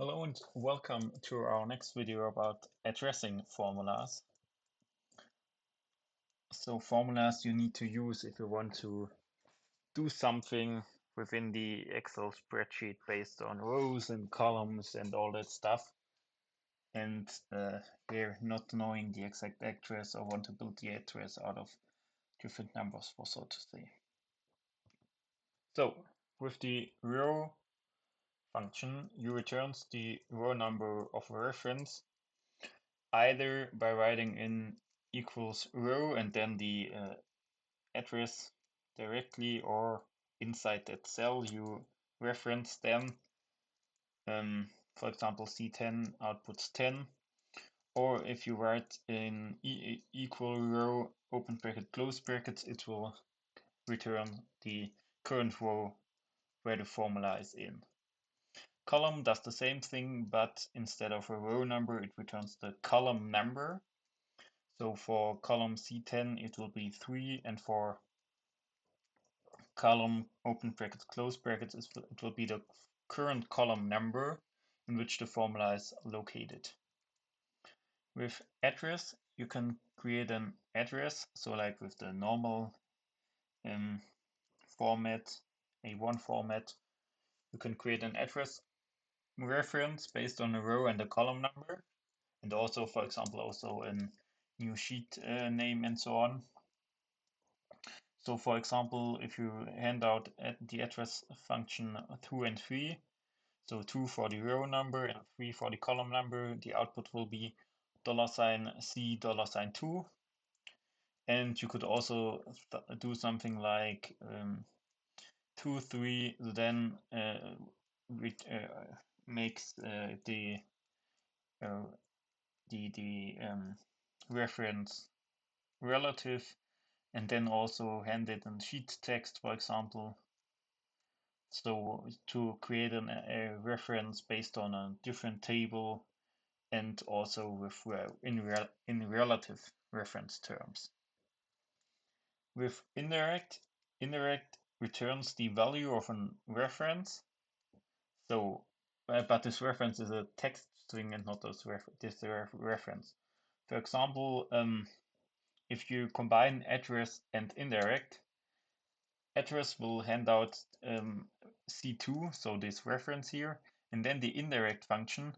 Hello and welcome to our next video about addressing formulas. So formulas you need to use if you want to do something within the Excel spreadsheet based on rows and columns and all that stuff. And here not knowing the exact address or want to build the address out of different numbers, for so to say. So with the row function, you returns the row number of a reference either by writing in equals row and then the address directly, or inside that cell you reference them. For example, C10 outputs 10, or if you write in equal row open bracket close brackets, it will return the current row where the formula is in. Column does the same thing, but instead of a row number, it returns the column number. So for column C10, it will be 3, and for column open brackets, close brackets, it will be the current column number in which the formula is located. With address, you can create an address, so like with the normal format, A1 format, you can create an address reference based on a row and a column number, and also, for example, also a new sheet name and so on. So for example, if you hand out the address function 2 and 3, so 2 for the row number and 3 for the column number, the output will be $C $2. And you could also do something like 2, 3, then makes the reference relative, and then also hand it in sheet text, for example. So to create a reference based on a different table and also with in relative reference terms. With indirect returns the value of a reference. So, but this reference is a text string and not this reference. For example, if you combine address and indirect, address will hand out C2, so this reference here, and then the indirect function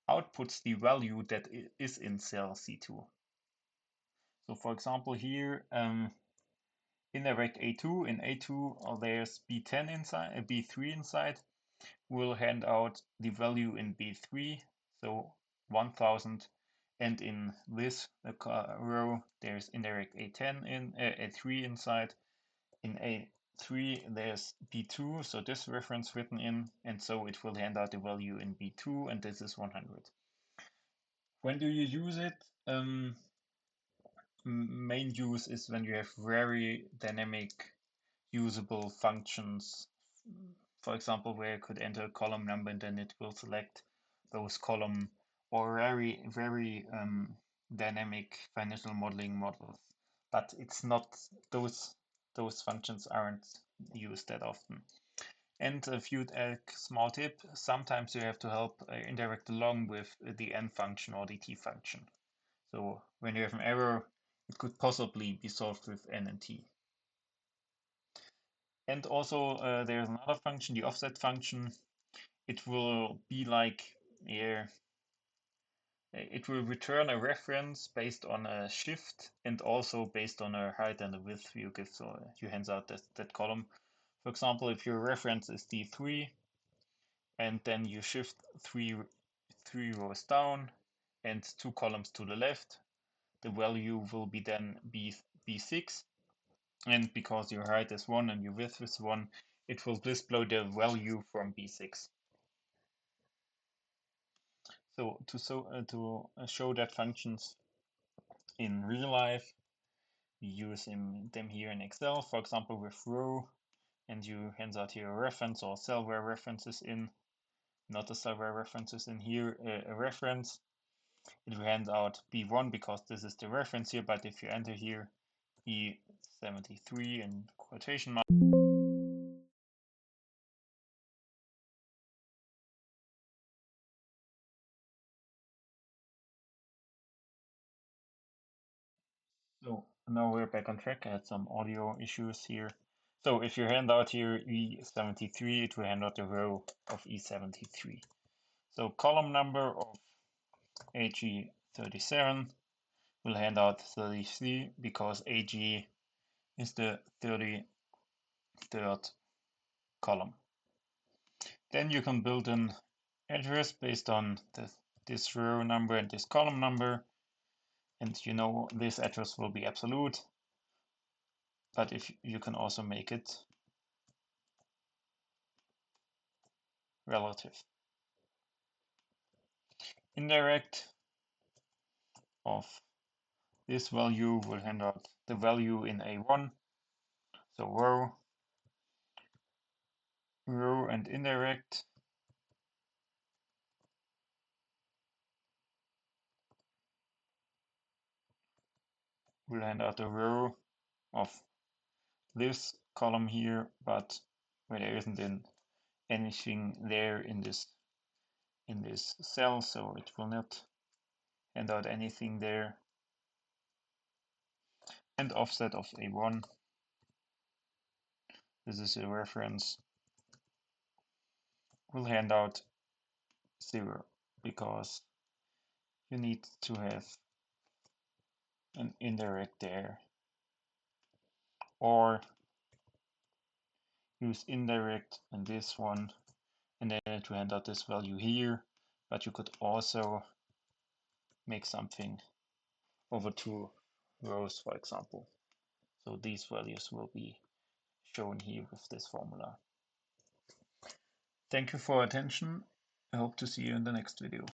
outputs the value that is in cell C2. So for example here, indirect A2, in A2 there's B10 inside, B3 inside, will hand out the value in B3, so 1000, and in this row there's indirect A10 in A3 inside. In A3 there's B2, so this reference written in, and so it will hand out the value in B2, and this is 100. When do you use it? Main use is when you have very dynamic usable functions. For example, where you could enter a column number and then it will select those column, or very dynamic financial modeling models. But it's not those functions aren't used that often. And a few small tip: sometimes you have to help indirect along with the n function or the t function. So when you have an error, it could possibly be solved with n and t. And also there's another function, the offset function. It will be like here, it will return a reference based on a shift and also based on a height and a width you give. So you hands out that column. For example, if your reference is D3 and then you shift three rows down and 2 columns to the left, the value will be then B6. And because your height is 1 and your width is 1, it will display the value from B6. So to show that functions in real life, we use them here in Excel, for example with row, and you hands out here a reference or cell where references in, not a cell where references in here, a reference. It will hand out B1 because this is the reference here, but if you enter here E73 in quotation marks, Now we're back on track. I had some audio issues here. So if you hand out here E73, it will hand out the row of E73. So column number of AG37 will hand out 33 because AG is the 33rd column. Then you can build an address based on this row number and this column number. And you know this address will be absolute, but if you can also make it relative. Indirect of this value will hand out the value in A1. So row and indirect will hand out a row of this column here, but where there isn't anything there in this cell, so it will not hand out anything there. And offset of A1, this is a reference, will hand out 0 because you need to have an indirect there, or use indirect and this one, and then it will hand out this value here, but you could also make something over 2 rows, for example. So these values will be shown here with this formula. Thank you for your attention. I hope to see you in the next video.